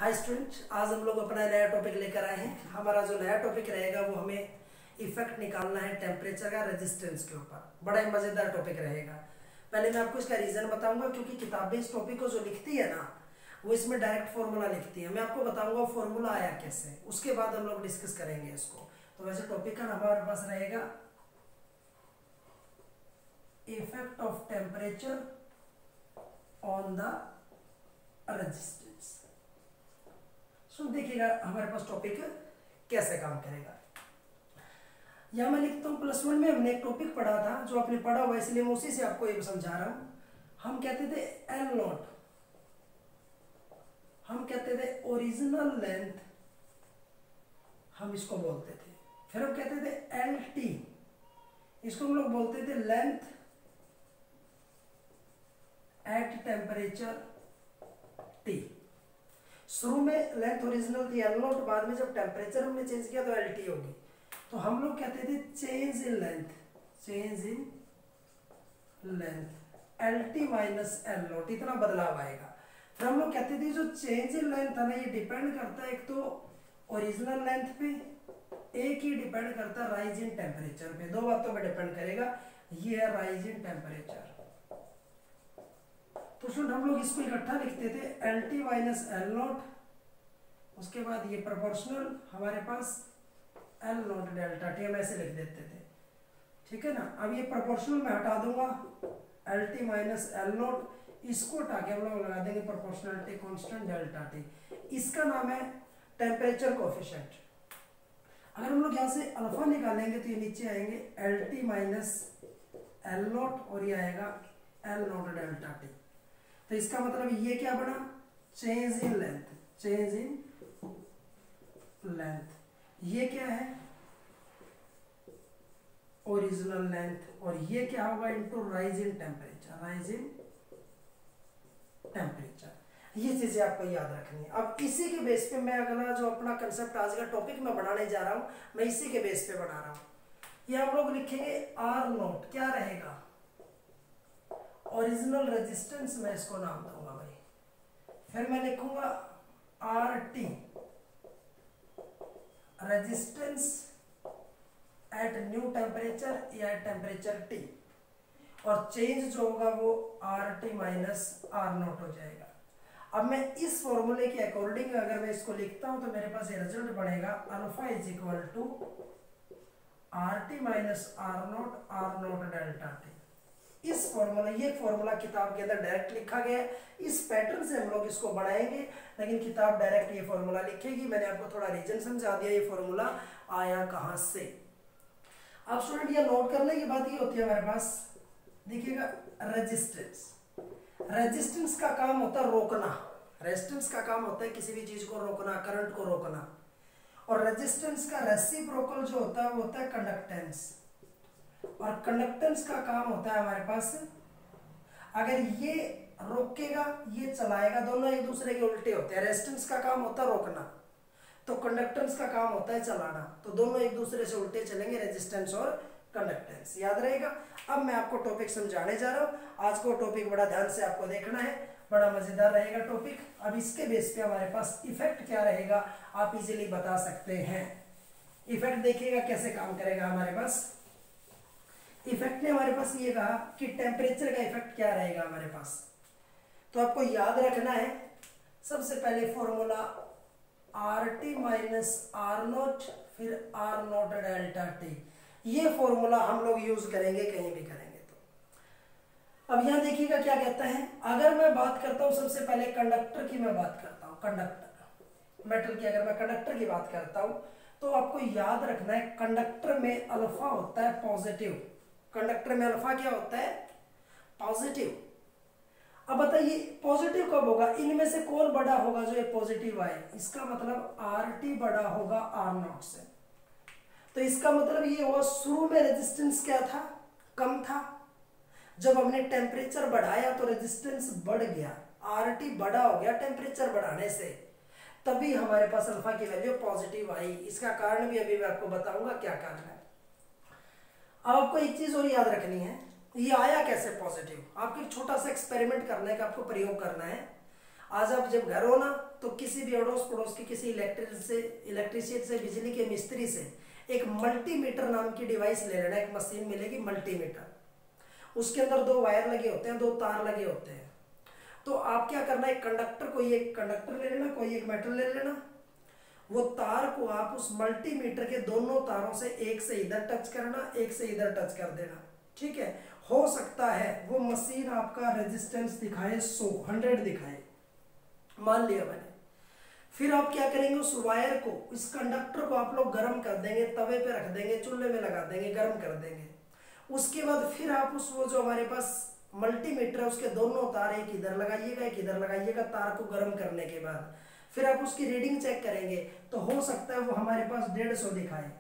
Hi student, आज हम लोग अपना नया टॉपिक लेकर आए हैं। हमारा जो नया टॉपिक रहेगा वो हमें इफेक्ट निकालना है टेम्परेचर का रेजिस्टेंस के ऊपर। बड़ा ही मजेदार टॉपिक रहेगा। पहले मैं आपको इसका रीजन बताऊंगा, क्योंकि किताबें इस टॉपिक को जो लिखती है ना, वो इसमें डायरेक्ट फॉर्मूला लिखती है। मैं आपको बताऊंगा फॉर्मूला आया कैसे, उसके बाद हम लोग डिस्कस करेंगे इसको। तो वैसे टॉपिक का हमारे पास रहेगा effect of temperature on the resistance. So देखिएगा हमारे पास टॉपिक कैसे काम करेगा। यहां मैं लिखता हूं +1 में हमने एक टॉपिक पढ़ा था, जो आपने पढ़ा हुआ, इसलिए मैं उसी से आपको ये समझा रहा हूं। हम कहते थे एल नॉट, हम कहते थे ओरिजिनल लेंथ, हम इसको बोलते थे। फिर हम कहते थे एल टी, इसको हम लोग बोलते थे लेंथ एट टेम्परेचर टी। शुरू में लेंथ ओरिजिनल थी एल नॉट, बाद में जब टेम्परेचर हमने चेंज किया तो एल टी होगी। तो हम लोग कहते थे change in length, change in length L T minus L not, इतना बदलाव आएगा। फिर हम लोग कहते थे जो चेंज इन लेंथ है ना, ये डिपेंड करता है एक तो ओरिजिनल लेंथ पे, एक ही डिपेंड करता है राइज इन टेम्परेचर पे। दो बातों पे डिपेंड करेगा। ये है राइज इन टेम्परेचर। तो स्टूडेंट हम लोग इसको इकट्ठा लिखते थे L T minus L not, उसके बाद ये प्रोपोर्शनल हमारे पास एल नॉट डेल्टा टी, हम ऐसे लिख देते थे। ठीक है ना। अब ये प्रोपोर्शनल में हटा दूंगा L T minus L not, इसको हटा के हम लोग लगा देंगे प्रोपोर्शनलिटी कांस्टेंट डेल्टा टी। इसका नाम है टेम्परेचर कोएफिशिएंट। अगर हम लोग यहाँ से अल्फा निकालेंगे तो ये नीचे आएंगे L T minus L not, और ये आएगा एल नॉट डेल्टा टी। तो इसका मतलब ये क्या बना, change in length, change in length. ये क्या है, ओरिजिनल लेंथ, और ये क्या होगा into rise in temperature, rise in temperature. ये चीजें आपको याद रखनी है। अब इसी के बेस पे मैं अगला जो अपना कंसेप्ट आज का टॉपिक मैं बनाने जा रहा हूं, मैं इसी के बेस पे बना रहा हूं। ये हम लोग लिखेंगे आर नॉट, क्या रहेगा ओरिजिनल रेजिस्टेंस, मैं इसको नाम दूंगा भाई। फिर मैं लिखूंगा R T resistance at new temperature या टेम्परेचर टी, और चेंज जो होगा वो R T minus R naught हो जाएगा। अब मैं इस फॉर्मूले के अकॉर्डिंग अगर मैं इसको लिखता हूं तो मेरे पास ये रिजल्ट बनेगा alpha is equal to R T minus R naught delta T. इस फॉर्मूला, ये फॉर्मूला किताब के अंदर डायरेक्ट लिखा गया है। इस पैटर्न से हम लोग इसको बनाएंगे, लेकिन किताब डायरेक्ट ये फॉर्मूला लिखेगी। मैंने आपको थोड़ा रीजन समझा दिया ये फॉर्मूला आया कहां से। अब स्टूडेंट ये नोट करने की बात ये होती है हमारे पास, देखिएगा रेजिस्टेंस, रेजिस्टेंस का काम होता है रोकना। रेजिस्टेंस का काम होता है किसी भी चीज को रोकना, करंट को रोकना। और रेजिस्टेंस का रेसिप्रोकल जो होता है वो होता है कंडक्टेंस। और कंडक्टेंस का काम होता है हमारे पास, अगर ये रोकेगा ये चलाएगा, दोनों एक दूसरे के उल्टे होते हैं। रेजिस्टेंस का काम होता है रोकना, तो कंडक्टेंस का काम होता है चलाना। तो दोनों एक दूसरे से उल्टे चलेंगे, रेजिस्टेंस और कंडक्टेंस। याद रहेगा। अब मैं आपको टॉपिक समझाने जा रहा हूं। आज को टॉपिक बड़ा ध्यान से आपको देखना है, बड़ा मजेदार रहेगा टॉपिक। अब इसके बेस पे हमारे पास इफेक्ट क्या रहेगा आप इजीली बता सकते हैं। इफेक्ट देखिएगा कैसे काम करेगा हमारे पास। इफेक्ट ने हमारे पास ये कहा कि टेम्परेचर का इफेक्ट क्या रहेगा हमारे पास, तो आपको याद रखना है सबसे पहले formula R T minus R naught, फिर आर नॉट डेल्टा टी। ये फॉर्मूला हम लोग यूज करेंगे कहीं भी करेंगे तो। अब यहां देखिएगा क्या कहता है। अगर मैं बात करता हूं सबसे पहले कंडक्टर की, मैं बात करता हूं कंडक्टर मेटल की, अगर मैं कंडक्टर की बात करता हूं तो आपको याद रखना है कंडक्टर में अल्फा होता है पॉजिटिव। कंडक्टर में अल्फा क्या होता है, पॉजिटिव। अब बताइए पॉजिटिव कब होगा, इनमें से कौन बड़ा होगा जो ये पॉजिटिव आए, इसका मतलब आर टी बड़ा होगा आर नॉट से। तो इसका मतलब ये हुआ शुरू में रेजिस्टेंस क्या था, कम था। जब हमने टेम्परेचर बढ़ाया तो रेजिस्टेंस बढ़ गया, आर टी बड़ा हो गया टेम्परेचर बढ़ाने से, तभी हमारे पास अल्फा की वैल्यू पॉजिटिव आई। इसका कारण भी अभी मैं आपको बताऊंगा क्या कारण है। अब आपको एक चीज और याद रखनी है, ये आया कैसे पॉजिटिव। आपको एक छोटा सा एक्सपेरिमेंट करना है, आपको प्रयोग करना है। आज आप जब घर हो ना तो किसी भी अड़ोस पड़ोस के किसी इलेक्ट्रिशियन से बिजली के मिस्त्री से एक मल्टीमीटर नाम की डिवाइस ले लेना। एक मशीन मिलेगी मल्टीमीटर, उसके अंदर 2 वायर लगे होते हैं, 2 तार लगे होते हैं। तो आप क्या करना, एक कंडक्टर, कोई एक कंडक्टर ले लेना, कोई एक मेटल ले लेना। वो तार को आप उस मल्टीमीटर के दोनों तारों से एक से इधर टच करना, एक से इधर टच कर देना। ठीक है, हो सकता है वो मशीन आपका रेजिस्टेंस दिखाए 100 दिखाए, मान लिया मैंने। फिर आप क्या करेंगे, उस वायर को, इस कंडक्टर को आप लोग गर्म कर देंगे, तवे पे रख देंगे, चूल्हे में लगा देंगे, गर्म कर देंगे। उसके बाद फिर आप उस वो जो हमारे पास मल्टीमीटर है उसके दोनों तार एक इधर लगाइएगा, एक इधर लगाइएगा। तार को गर्म करने के बाद फिर आप उसकी रीडिंग चेक करेंगे, तो हो सकता है वो हमारे पास 150 दिखाए।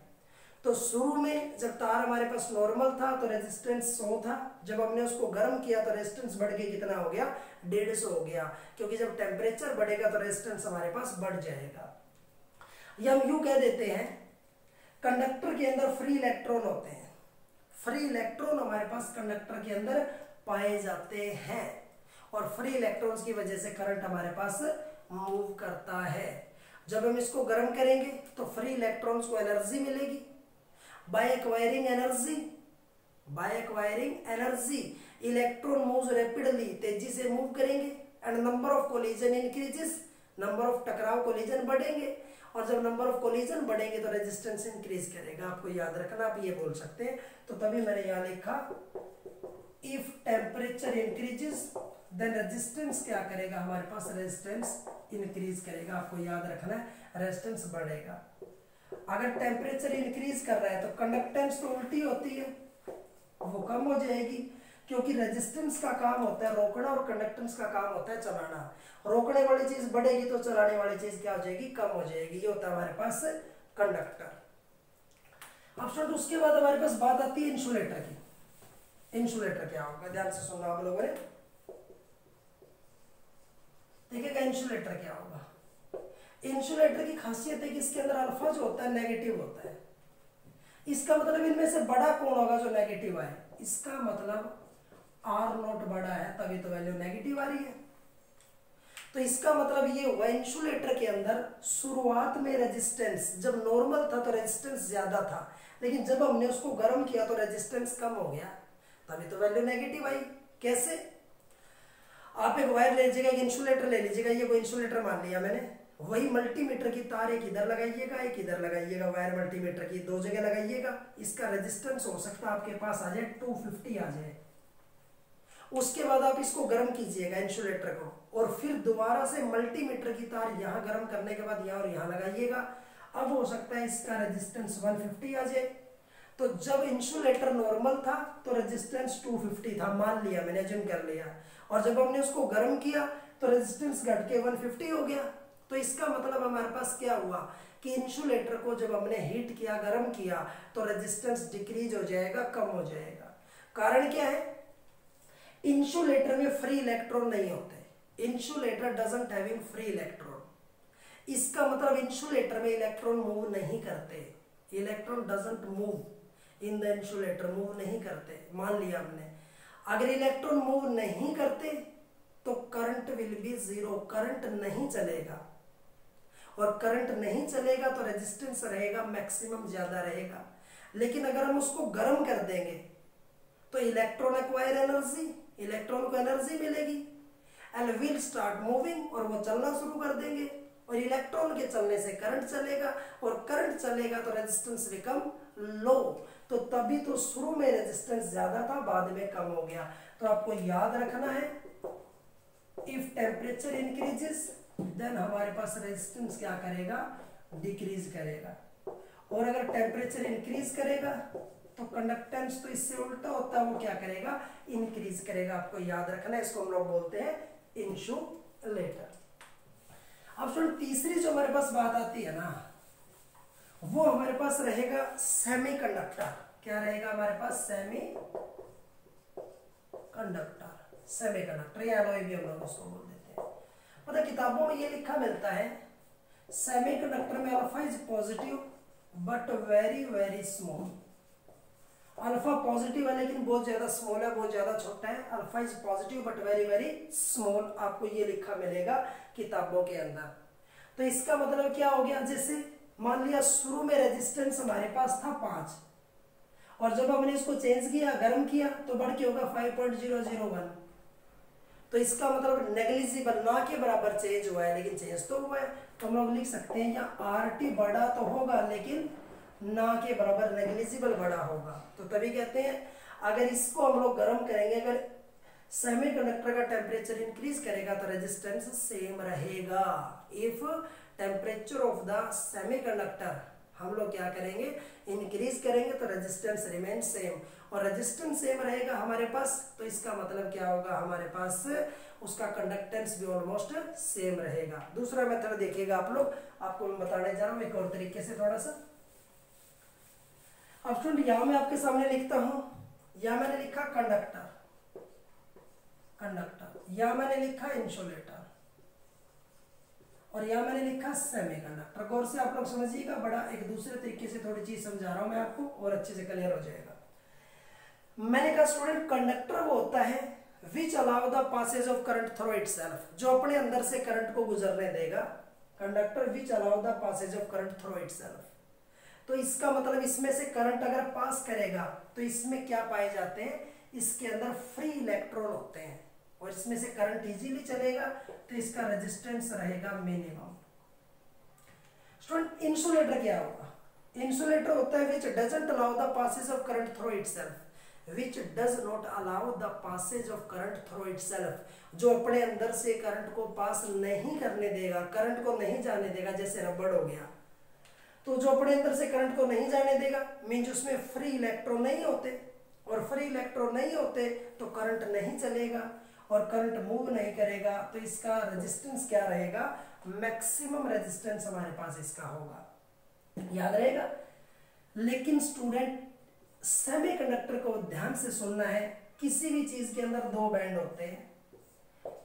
तो शुरू में जब तार हमारे पास नॉर्मल था तो रेजिस्टेंस 100 था, जब हमने उसको गर्म किया तो रेजिस्टेंस बढ़ के कितना हो गया, 150 हो गया, क्योंकि जब टेम्परेचर बढ़ेगा तो रेजिस्टेंस हमारे पास बढ़ जाएगा। या हम यूं कह देते हैं, कंडक्टर के अंदर फ्री इलेक्ट्रॉन होते हैं। फ्री इलेक्ट्रॉन हमारे पास कंडक्टर के अंदर पाए जाते हैं, और फ्री इलेक्ट्रॉन्स की वजह से करंट हमारे पास मूव करता है। जब हम इसको गर्म करेंगे तो फ्री इलेक्ट्रॉन्स को एनर्जी मिलेगी, by acquiring energy electron moves rapidly, तेजी से मूव करेंगे, and number of collision increases, number of टकराव कोलिजन बढ़ेंगे, और जब नंबर ऑफ कोलिजन बढ़ेंगे तो रेजिस्टेंस इंक्रीज करेगा। आपको याद रखना, आप ये बोल सकते हैं। तो तभी मैंने यहां लिखा if temperature increases then resistance क्या करेगा, हमारे पास रेजिस्टेंस इंक्रीज करेगा। आपको याद रखना है, रेजिस्टेंस बढ़ेगा। अगर टेम्परेचर इंक्रीज कर रहा है तो कंडक्टेंस तो उल्टी होती है, वो कम हो जाएगी, क्योंकि रेजिस्टेंस का काम होता है रोकना और कंडक्टेंस का काम होता है चलाना। रोकने वाली चीज बढ़ेगी तो चलाने वाली चीज क्या हो जाएगी, कम हो जाएगी। ये होता है हमारे पास कंडक्टर। अब स्टूडेंट उसके बाद हमारे पास बात आती है इंसुलेटर की। इंसुलेटर क्या होगा, ध्यान से सुनना आप लोगों ने, देखिएगा इंसुलेटर क्या होगा। इंसुलेटर की खासियत है कि इसके अंदर अल्फा जो होता है नेगेटिव होता है। इसका मतलब इनमें से बड़ा कौन होगा जो नेगेटिव है, इसका मतलब R0 बड़ा है, तभी तो वैल्यू नेगेटिव आ रही है। तो इसका मतलब ये हुआ इंसुलेटर के अंदर शुरुआत में रेजिस्टेंस जब नॉर्मल था तो रेजिस्टेंस ज्यादा था, लेकिन जब हमने उसको गर्म किया तो रेजिस्टेंस कम हो गया, तभी तो वैल्यू नेगेटिव आई। कैसे, आप एक वायर ले लीजिएगा, एक इंसुलेटर ले लीजिएगा, ये कोई इंसुलेटर मान लिया मैंने, वही मल्टीमीटर की तार एक इधर लगाइएगा, एक इधर लगाइएगा, वायर मल्टीमीटर की 2 जगह लगाइएगा। इसका रेजिस्टेंस हो सकता है आपके पास आ जाए 250 आ जाए। उसके बाद आप इसको गर्म कीजिएगा इंसुलेटर को, और फिर दोबारा से मल्टीमीटर की तार यहाँ गर्म करने के बाद यहाँ और यहाँ लगाइएगा। अब हो सकता है इसका रेजिस्टेंस 150 आ जाए। तो जब इंसुलेटर नॉर्मल था तो रेजिस्टेंस 250 था, मान लिया मैंने, अज्यूम कर लिया, और जब हमने उसको गर्म किया तो रेजिस्टेंस घट के 150 हो गया। तो इसका मतलब हमारे पास क्या हुआ कि इंसुलेटर को जब हमने हीट किया, गर्म किया, तो रेजिस्टेंस डिक्रीज हो जाएगा, कम हो जाएगा। कारण क्या है, इंसुलेटर में फ्री इलेक्ट्रॉन नहीं होते, insulator doesn't having free electron. इसका मतलब इंसुलेटर में इलेक्ट्रॉन मूव नहीं करते, electron doesn't move in the insulator, move नहीं करते, मान लिया हमने। अगर इलेक्ट्रॉन मूव नहीं करते तो current will be zero, current नहीं चलेगा, और करंट नहीं चलेगा तो रेजिस्टेंस रहेगा मैक्सिमम, ज्यादा रहेगा। लेकिन अगर हम उसको गर्म कर देंगे तो इलेक्ट्रॉन एक्वायर एनर्जी, इलेक्ट्रॉन को एनर्जी मिलेगी, एंड विल स्टार्ट मूविंग, और वो चलना शुरू कर देंगे, और इलेक्ट्रॉन के चलने से करंट चलेगा, और करंट चलेगा तो रेजिस्टेंस बिकम लो। तो तभी तो शुरू में रेजिस्टेंस ज्यादा था, बाद में कम हो गया। तो आपको याद रखना है, इफ टेम्परेचर इंक्रीजेस देन हमारे पास रेजिस्टेंस क्या करेगा, डिक्रीज करेगा, और अगर टेम्परेचर इंक्रीज करेगा तो कंडक्टेंस तो इससे उल्टा होता है, वो क्या करेगा, इंक्रीज करेगा। आपको याद रखना है, इसको हम लोग बोलते हैं इंसुलेटर। अब स्टूडेंट तीसरी जो हमारे पास बात आती है ना, वो हमारे पास रहेगा सेमीकंडक्टर। क्या रहेगा हमारे पास, सेमीकंडक्टर, या एलॉय भी हम लोग उसको बोल देते हैं। मतलब किताबों में ये लिखा मिलता है, सेमीकंडक्टर में alpha is positive but very very small. Alpha positive है लेकिन बहुत ज्यादा स्मॉल है, बहुत ज्यादा छोटा है। Alpha is positive but very very small, आपको ये लिखा मिलेगा किताबों के अंदर। तो इसका मतलब क्या हो गया, जैसे मान लिया शुरू में रेजिस्टेंस हमारे पास था 5 और जब हमने इसको चेंज किया, गर्म किया, तो बढ़ के होगा 5.001। तो इसका मतलब नेग्लिजिबल, ना के बराबर चेंज हुआ है लेकिन चेंज तो हुआ है। तो हम लोग लिख सकते हैं या RT बड़ा तो होगा लेकिन ना के बराबर नेग्लिजिबल बड़ा होगा। तो तभी कहते हैं अगर इसको हम लोग गर्म करेंगे, अगर सेमीकंडक्टर का टेम्परेचर इंक्रीज करेगा तो रेजिस्टेंस सेम रहेगा। If temperature of the semiconductor हम लोग क्या करेंगे, इंक्रीज करेंगे तो रेजिस्टेंस रिमेन सेम, और रेजिस्टेंस सेम रहेगा हमारे पास, तो इसका मतलब क्या होगा, हमारे पास उसका कंडक्टेंस भी ऑलमोस्ट सेम रहेगा। दूसरा मेथड देखिएगा आप लोग, आपको मैं बताने जा रहा हूं एक और तरीके से थोड़ा सा। अब स्टूडेंट यहां मैं आपके सामने लिखता हूं, या मैंने लिखा कंडक्टर, या मैंने लिखा इंसुलेटर, और यहां मैंने लिखा सेमीकंडक्टर। गौर से आप लोग समझिएगा, बड़ा एक दूसरे तरीके से थोड़ी चीज समझा रहा हूं मैं आपको और अच्छे से क्लियर हो जाएगा। मैंने कहा स्टूडेंट कंडक्टर वो होता है which allow the passage of current through itself, जो अपने अंदर से करंट को गुजरने देगा। Conductor which allow the passage of current through itself, तो इसका मतलब इसमें से करंट अगर पास करेगा तो इसमें क्या पाए जाते हैं, इसके अंदर फ्री इलेक्ट्रॉन होते हैं और इसमें से करंट इजीली चलेगा, तो इसका रेजिस्टेंस रहेगा मिनिमम। स्टूडेंट इंसुलेटर क्या होगा, इंसुलेटर होता है which doesn't allow the passage of current through itself, which does not allow the passage of current through itself, जो अपने अंदर से करंट को पास नहीं करने देगा, करंट को नहीं जाने देगा। जैसे रबड़ हो गया, तो जो अपने अंदर से करंट को नहीं जाने देगा मीन्स उसमें फ्री इलेक्ट्रॉन नहीं होते, और फ्री इलेक्ट्रॉन नहीं होते तो करंट नहीं चलेगा और करंट मूव नहीं करेगा, तो इसका रेजिस्टेंस क्या रहेगा, मैक्सिमम रेजिस्टेंस हमारे पास इसका होगा, याद रहेगा। लेकिन स्टूडेंट सेमीकंडक्टर को ध्यान से सुनना है, किसी भी चीज के अंदर दो बैंड होते हैं,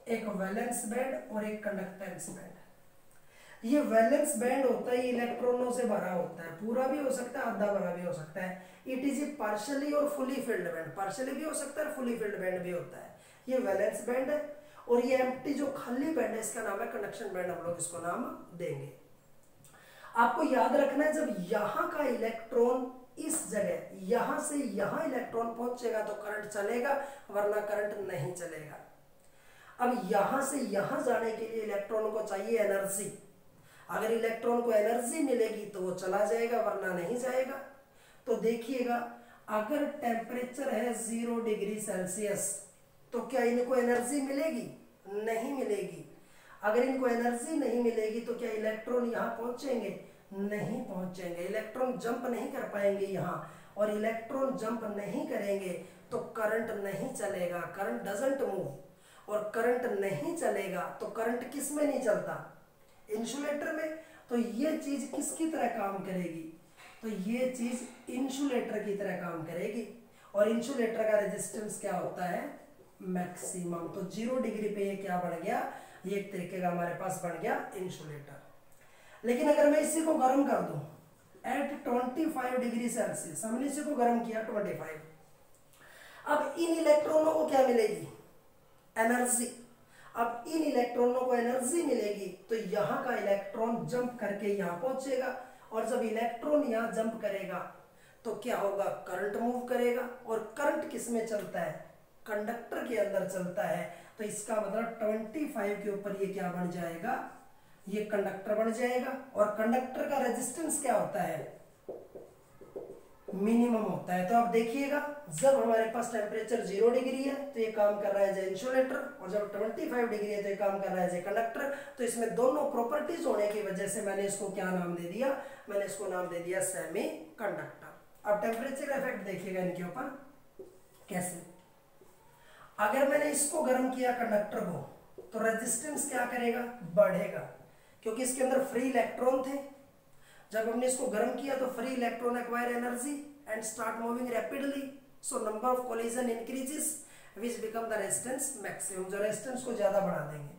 एक वैलेंस बैंड और एक कंडक्टेंस बैंड। ये वैलेंस बैंड होता है, इलेक्ट्रॉनों से भरा होता है, पूरा भी हो सकता है आधा भरा भी हो सकता है। इट इज ए पार्शियली और फुली फिल्ड बैंड, पार्शियली भी हो सकता है, फुली फिल्ड बैंड भी होता है। ये वैलेंस बैंड है, और ये एम्प्टी जो खाली बैंड है इसका नाम है कंडक्शन बैंड, हम लोग इसको नाम देंगे। आपको याद रखना है, जब यहां का इलेक्ट्रॉन इस जगह यहां से यहां इलेक्ट्रॉन पहुंचेगा तो करंट चलेगा, वरना करंट नहीं चलेगा। अब यहां से यहां जाने के लिए इलेक्ट्रॉन को चाहिए एनर्जी, अगर इलेक्ट्रॉन को एनर्जी मिलेगी तो वो चला जाएगा, वरना नहीं जाएगा। तो देखिएगा, अगर टेम्परेचर है 0 डिग्री सेल्सियस तो क्या इनको एनर्जी मिलेगी, नहीं मिलेगी। अगर इनको एनर्जी नहीं मिलेगी तो क्या इलेक्ट्रॉन यहां पहुंचेंगे, नहीं पहुंचेंगे, इलेक्ट्रॉन जंप नहीं कर पाएंगे यहां, और इलेक्ट्रॉन जंप नहीं करेंगे तो करंट नहीं चलेगा, करंट डजंट मूव, और करंट नहीं चलेगा तो करंट किस में नहीं चलता, इंसुलेटर में। तो ये चीज किसकी तरह काम करेगी, तो ये चीज इंसुलेटर की तरह काम करेगी, और इंसुलेटर का रेजिस्टेंस क्या होता है, मैक्सिमम। तो 0 डिग्री पे ये क्या बन गया, ये एक तरीके का हमारे पास बन गया इंसुलेटर। लेकिन अगर मैं इसी को गर्म कर दूं एट 25 डिग्री सेल्सियस, हमने इसी को गर्म किया 25, अब इन इलेक्ट्रॉनों को क्या मिलेगी, एनर्जी। अब इन इलेक्ट्रॉनों को एनर्जी मिलेगी तो यहां का इलेक्ट्रॉन जंप करके यहां पहुंचेगा, और जब इलेक्ट्रॉन यहां जंप करेगा तो क्या होगा, करंट मूव करेगा, और करंट किस में चलता है, कंडक्टर के अंदर चलता है। तो इसका मतलब 25 के ऊपर ये क्या बन जाएगा, ये कंडक्टर बन जाएगा। और कंडक्टर का रेजिस्टेंस क्या होता है, मिनिमम होता है। तो आप देखिएगा, जब हमारे पास टेम्परेचर 0 डिग्री है तो ये काम कर रहा है एज इंसुलेटर, और जब 25 डिग्री है तो ये काम कर रहा है एज कंडक्टर। तो इसमें दोनों प्रॉपर्टीज होने की वजह से मैंने इसको क्या नाम दे दिया, मैंने इसको नाम दे दिया सेमी कंडक्टर। अब टेम्परेचर इफेक्ट देखिएगा इनके ऊपर कैसे। अगर मैंने इसको गर्म किया कंडक्टर को तो रेजिस्टेंस क्या करेगा, बढ़ेगा, क्योंकि इसके अंदर फ्री इलेक्ट्रॉन थे। जब हमने इसको गर्म किया तो free electron acquire energy and start moving rapidly, so number of collision increases which become the resistance maximum, जो रेजिस्टेंस को ज्यादा बढ़ा देंगे।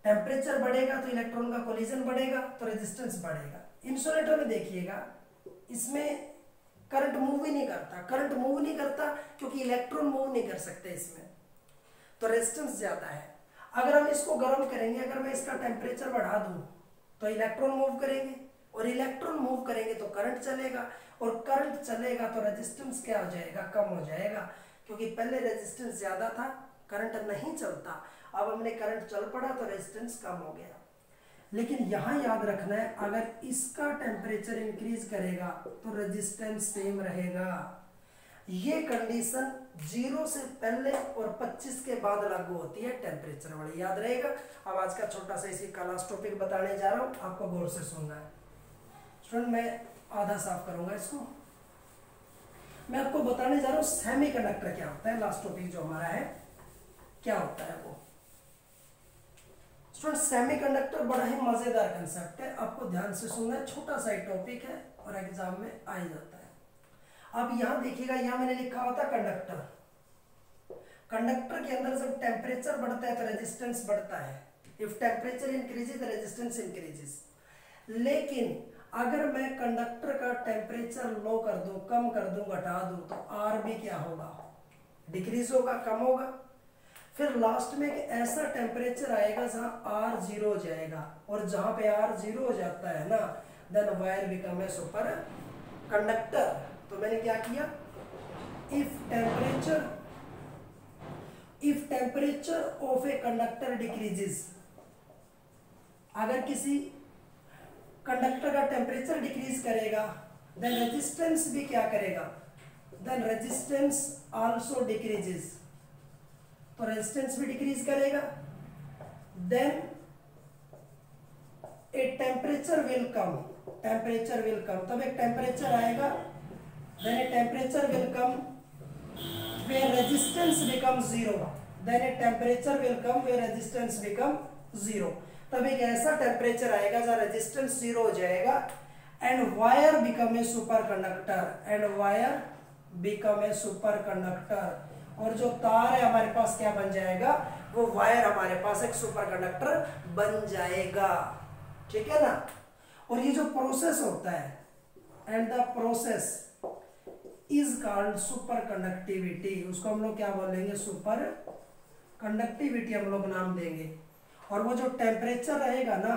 टेम्परेचर बढ़ेगा तो इलेक्ट्रॉन का कोलिजन बढ़ेगा तो रेजिस्टेंस बढ़ेगा। इंसुलेटर में देखिएगा, इसमें करंट मूव ही नहीं करता, करंट मूव नहीं करता क्योंकि इलेक्ट्रॉन मूव नहीं कर सकते इसमें, तो रेजिस्टेंस ज्यादा है। अगर हम इसको गर्म करेंगे, अगर मैं इसका टेम्परेचर बढ़ा दूं तो इलेक्ट्रॉन मूव करेंगे, और इलेक्ट्रॉन मूव करेंगे तो करंट चलेगा, और करंट चलेगा तो रेजिस्टेंस क्या हो जाएगा, कम हो जाएगा, क्योंकि पहले रेजिस्टेंस ज्यादा था, करंट नहीं चलता, अब हमने करंट चल पड़ा तो रेजिस्टेंस कम हो गया। लेकिन यहां याद रखना है, अगर इसका टेम्परेचर इंक्रीज करेगा तो रेजिस्टेंस सेम रहेगा। ये कंडीशन 0 से पहले और 25 के बाद लागू होती है टेम्परेचर वाली, याद रहेगा। अब आज का छोटा सा इसी का लास्ट टॉपिक बताने जा रहा हूं, आपको गौर से सुनना है। स्टूडेंट मैं आधा साफ करूंगा इसको, मैं आपको बताने जा रहा हूं सेमीकंडक्टर क्या होता है। लास्ट टॉपिक जो हमारा है क्या होता है वो। स्टूडेंट सेमीकंडक्टर बड़ा ही मजेदार कंसेप्ट है, आपको ध्यान से सुनना है, छोटा सा टॉपिक है और एग्जाम में आ ही जाता है। अब यहां देखिएगा, यहां मैंने लिखा होता कंडक्टर, कंडक्टर के अंदर जब टेम्परेचर बढ़ता है तो रेजिस्टेंस बढ़ता है, if temperature increases resistance increases. लेकिन अगर मैं कंडक्टर का टेम्परेचर लो कर दूं, कम कर दूं, घटा दूं, तो आर भी क्या होगा, डिक्रीज होगा, कम होगा। फिर लास्ट में एक ऐसा टेम्परेचर आएगा जहां आर 0 हो जाएगा, और जहां पे आर 0 हो जाता है ना, then wire become a superconductor. तो मैंने क्या किया, if temperature of a conductor decreases, अगर किसी कंडक्टर का टेम्परेचर डिक्रीज करेगा देन रेजिस्टेंस भी क्या करेगा, देन रेजिस्टेंस आल्सो डिक्रीजेस, तो रेजिस्टेंस भी डिक्रीज करेगा। Then a temperature will come, तब एक टेम्परेचर आएगा, then a temperature will come where resistance becomes 0, then a temperature will come where resistance become 0। तब एक ऐसा टेम्परेचर आएगा जहां रेजिस्टेंस 0 हो जाएगा, and wire become a super conductor, और जो तार है हमारे पास क्या बन जाएगा, वो वायर हमारे पास एक सुपर कंडक्टर बन जाएगा, ठीक है ना। और ये जो प्रोसेस होता है, and the process is called super conductivity, उसको हम लोग क्या बोलेंगे, सुपर कंडक्टिविटी हम लोग नाम देंगे। और वो जो टेम्परेचर रहेगा ना,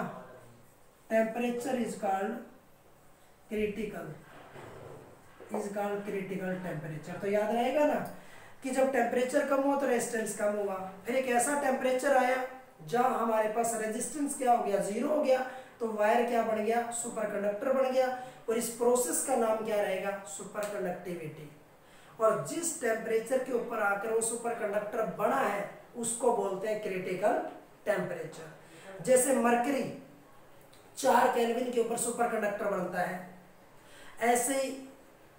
temperature is called critical temperature. तो याद रहेगा ना कि जब टेम्परेचर कम हुआ तो रेजिस्टेंस कम हुआ। फिर एक ऐसा टेम्परेचर आया जहां हमारे पास रेजिस्टेंस क्या हो गया, 0 हो गया, तो वायर क्या बन गया, सुपर कंडक्टर बन गया, और इस प्रोसेस का नाम क्या रहेगा, सुपर कंडक्टिविटी। और जिस टेम्परेचर के ऊपर आकर वो सुपर कंडक्टर बना है उसको बोलते हैं क्रिटिकल टेम्परेचर। जैसे मरकरी 4 केल्विन के ऊपर सुपर कंडक्टर बनता है, ऐसे ही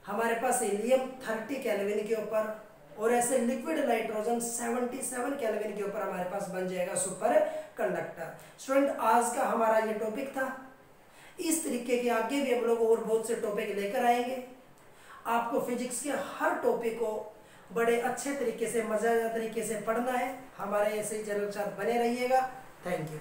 हमारे पास हीलियम 30 केल्विन के ऊपर, और ऐसे लिक्विड नाइट्रोजन 77 केल्विन के ऊपर हमारे पास बन जाएगा सुपर कंडक्टर। स्टूडेंट आज का हमारा ये टॉपिक था, इस तरीके के आगे भी हम लोग और बहुत से टॉपिक लेकर आएंगे। आपको फिजिक्स के हर टॉपिक को बड़े अच्छे तरीके से, मजेदार तरीके से पढ़ना है। हमारे ऐसे ही चैनल के साथ बने रहिएगा। Thank you.